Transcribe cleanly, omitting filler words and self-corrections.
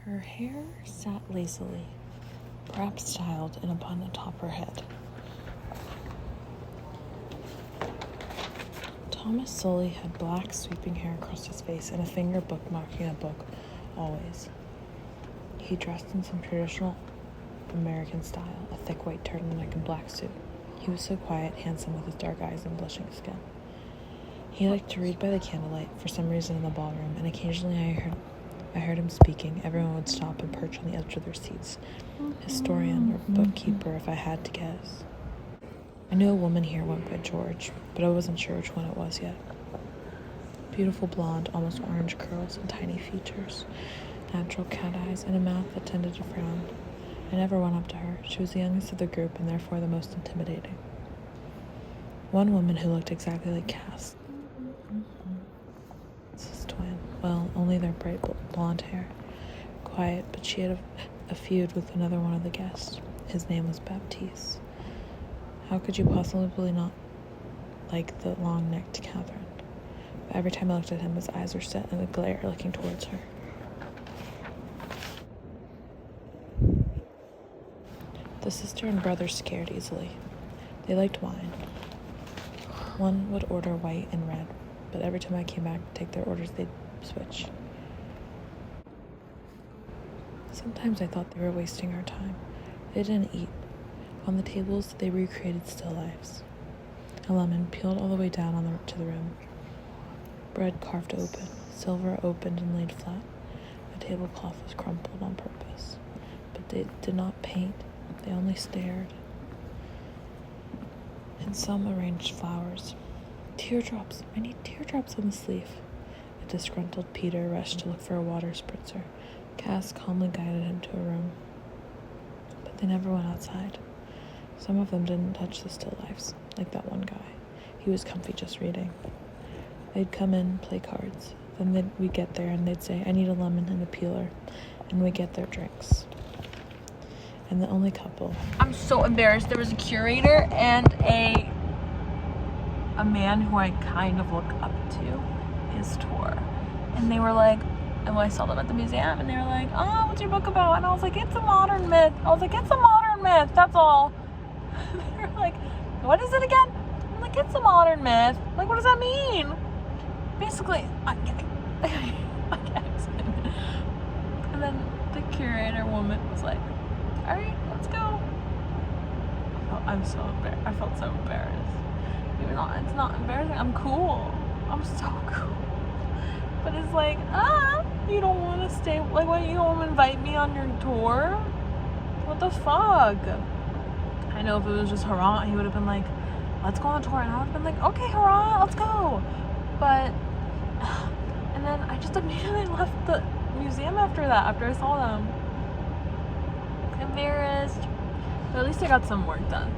Her hair sat lazily, perhaps styled in a bun atop her head. Thomas Sully had black, sweeping hair across his face and a finger bookmarking a book, always. He dressed in some traditional American style, a thick white turtleneck and black suit. He was so quiet, handsome with his dark eyes and blushing skin. He liked to read by the candlelight for some reason in the ballroom, and occasionally I heard him speaking. Everyone would stop and perch on the edge of their seats. Historian or bookkeeper, if I had to guess. I knew a woman here went by George, but I wasn't sure which one it was yet. Beautiful blonde, almost orange curls and tiny features, natural cat eyes, and a mouth that tended to frown. I never went up to her. She was the youngest of the group and therefore the most intimidating. One woman who looked exactly like Cass. His twin. Well, only their bright blonde hair. Quiet, but she had a feud with another one of the guests. His name was Baptiste. How could you possibly not like the long-necked Catherine? But every time I looked at him, his eyes were set in a glare looking towards her. The sister and brother scared easily. They liked wine. One would order white and red, but every time I came back to take their orders, they'd switch. Sometimes I thought they were wasting our time. They didn't eat. On the tables, they recreated still lifes. A lemon peeled all the way down to the rim. Bread carved open, silver opened and laid flat. A tablecloth was crumpled on purpose. But they did not paint. They only stared. And some arranged flowers. Teardrops. I need teardrops on the sleeve. A disgruntled Peter rushed to look for a water spritzer. Cass calmly guided him to a room. But they never went outside. Some of them didn't touch the still lifes, like that one guy. He was comfy just reading. They'd come in, play cards. Then we'd get there and they'd say, I need a lemon and a peeler. And we'd get their drinks. And the only couple. I'm so embarrassed. There was a curator and a man who I kind of look up to, his tour. And they were like, and I saw them at the museum, and they were like, oh, what's your book about? And I was like, it's a modern myth. That's all. They were like, what is it again? I'm like, it's a modern myth. Like, what does that mean? Basically, I can't. And then the curator woman was like, all right, let's go. I felt so embarrassed. Even though it's not embarrassing. I'm cool. I'm so cool. But it's like, you don't want to stay. Like, what? You don't want to invite me on your tour? What the fuck? I know if it was just Haran, he would have been like, let's go on a tour. And I would have been like, okay, Haran, let's go. But, and then I just immediately left the museum after that, after I saw them. Embarrassed. But at least I got some work done.